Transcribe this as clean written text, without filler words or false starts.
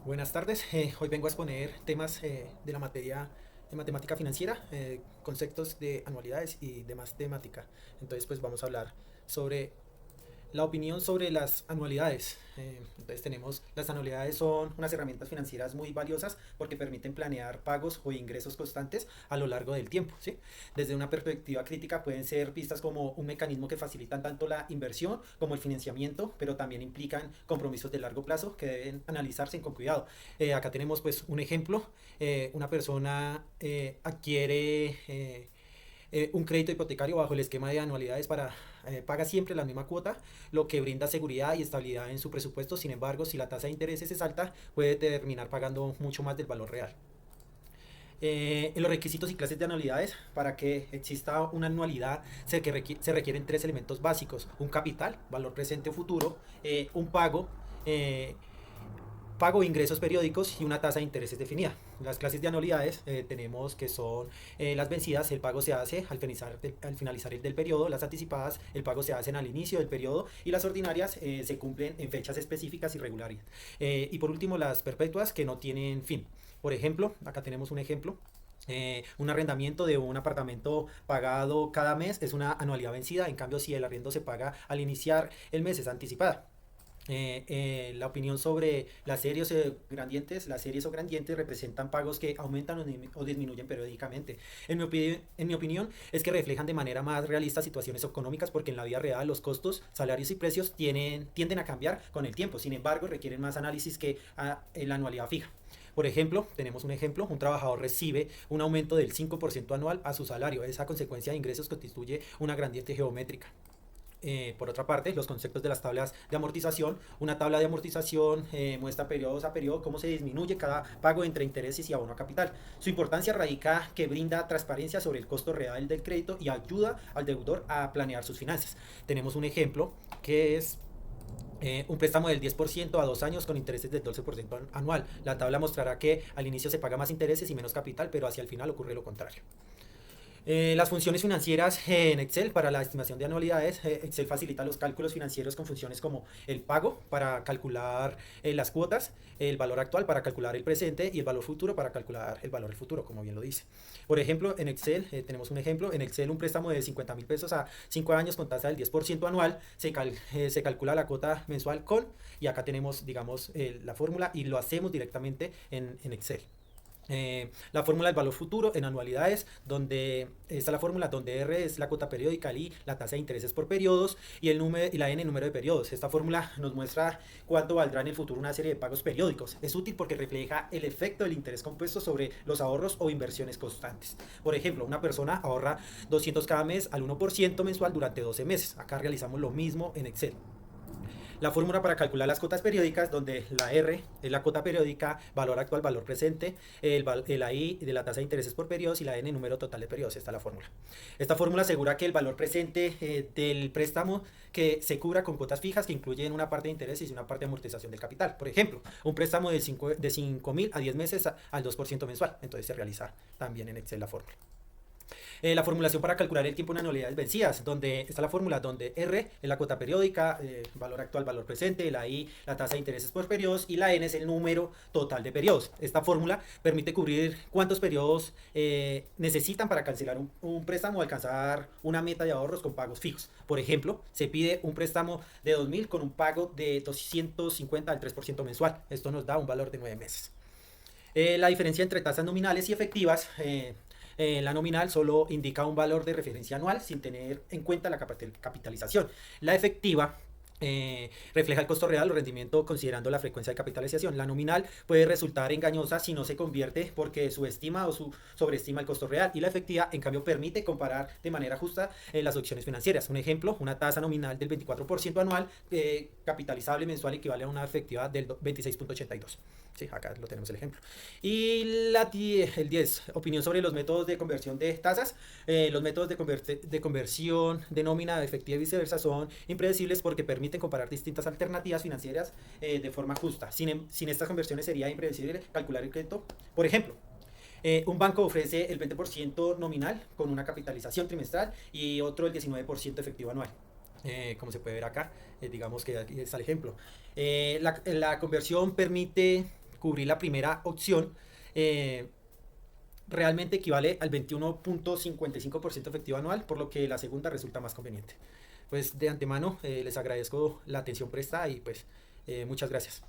Buenas tardes. Hoy vengo a exponer temas de la materia de matemática financiera, conceptos de anualidades y demás temática. Entonces, pues vamos a hablar sobre la opinión sobre las anualidades. Entonces tenemos, las anualidades son unas herramientas financieras muy valiosas porque permiten planear pagos o ingresos constantes a lo largo del tiempo, ¿sí? Desde una perspectiva crítica pueden ser vistas como un mecanismo que facilitan tanto la inversión como el financiamiento, pero también implican compromisos de largo plazo que deben analizarse con cuidado. Acá tenemos pues un ejemplo. Una persona adquiere un crédito hipotecario bajo el esquema de anualidades para paga siempre la misma cuota, lo que brinda seguridad y estabilidad en su presupuesto. Sin embargo, si la tasa de intereses es alta, puede terminar pagando mucho más del valor real. En los requisitos y clases de anualidades, para que exista una anualidad se requieren tres elementos básicos: un capital, valor presente o futuro, un eh, pago de ingresos periódicos y una tasa de intereses definida. Las clases de anualidades tenemos que son las vencidas, el pago se hace al finalizar el del periodo; las anticipadas, el pago se hace al inicio del periodo; y las ordinarias se cumplen en fechas específicas y regulares. Y por último, las perpetuas, que no tienen fin. Por ejemplo, acá tenemos un ejemplo. Un arrendamiento de un apartamento pagado cada mes es una anualidad vencida. En cambio, si el arriendo se paga al iniciar el mes, es anticipada. La opinión sobre las series o gradientes representan pagos que aumentan o disminuyen periódicamente. En mi opinión es que reflejan de manera más realista situaciones económicas, porque en la vida real los costos, salarios y precios tienden a cambiar con el tiempo. Sin embargo, requieren más análisis que la anualidad fija. Por ejemplo, tenemos un ejemplo: un trabajador recibe un aumento del 5% anual a su salario. Esa consecuencia de ingresos constituye una gradiente geométrica. Por otra parte, los conceptos de las tablas de amortización. Una tabla de amortización muestra periodos a periodo cómo se disminuye cada pago entre intereses y abono a capital. Su importancia radica que brinda transparencia sobre el costo real del crédito y ayuda al deudor a planear sus finanzas. Tenemos un ejemplo que es un préstamo del 10% a 2 años con intereses del 12% anual. La tabla mostrará que al inicio se paga más intereses y menos capital, pero hacia el final ocurre lo contrario. Las funciones financieras en Excel para la estimación de anualidades. Excel facilita los cálculos financieros con funciones como el pago para calcular las cuotas, el valor actual para calcular el presente y el valor futuro para calcular el valor del futuro, como bien lo dice. Por ejemplo, en Excel tenemos un ejemplo. En Excel, un préstamo de 50.000 pesos a 5 años con tasa del 10% anual, se calcula la cuota mensual y acá tenemos, digamos, la fórmula, y lo hacemos directamente en Excel. La fórmula del valor futuro en anualidades, donde está la fórmula donde R es la cuota periódica, el I la tasa de intereses por periodos y la N el número de periodos. Esta fórmula nos muestra cuánto valdrá en el futuro una serie de pagos periódicos. Es útil porque refleja el efecto del interés compuesto sobre los ahorros o inversiones constantes. Por ejemplo, una persona ahorra 200 cada mes al 1% mensual durante 12 meses. Acá realizamos lo mismo en Excel. La fórmula para calcular las cuotas periódicas, donde la R es la cuota periódica, valor actual, valor presente, el AI de la tasa de intereses por periodos y la N número total de periodos. Esta es la fórmula. Esta fórmula asegura que el valor presente del préstamo que se cubra con cuotas fijas que incluyen una parte de intereses y una parte de amortización del capital. Por ejemplo, un préstamo de 5.000 a 10 meses al 2% mensual. Entonces se realiza también en Excel la fórmula. La formulación para calcular el tiempo en anualidades vencidas, donde está la fórmula donde R es la cuota periódica, valor actual, valor presente, la I la tasa de intereses por periodos y la N es el número total de periodos. Esta fórmula permite cubrir cuántos periodos necesitan para cancelar un préstamo o alcanzar una meta de ahorros con pagos fijos. Por ejemplo, se pide un préstamo de 2.000 con un pago de 250 al 3% mensual. Esto nos da un valor de 9 meses. La diferencia entre tasas nominales y efectivas. La nominal solo indica un valor de referencia anual sin tener en cuenta la capitalización. La efectiva refleja el costo real o rendimiento considerando la frecuencia de capitalización. La nominal puede resultar engañosa si no se convierte porque subestima o sobreestima el costo real, y la efectiva, en cambio, permite comparar de manera justa las opciones financieras. Un ejemplo: una tasa nominal del 24% anual capitalizable mensual equivale a una efectiva del 26.82. Sí, acá lo tenemos el ejemplo. Y el 10, opinión sobre los métodos de conversión de tasas. Los métodos de conversión de nómina a efectiva y viceversa son impredecibles porque permiten comparar distintas alternativas financieras de forma justa. Sin estas conversiones sería impredecible calcular el crédito. Por ejemplo, un banco ofrece el 20% nominal con una capitalización trimestral y otro el 19% efectivo anual. Como se puede ver acá, digamos que aquí está el ejemplo. La conversión permite cubrir la primera opción, realmente equivale al 21.55% efectivo anual, por lo que la segunda resulta más conveniente. Pues de antemano les agradezco la atención prestada y pues muchas gracias.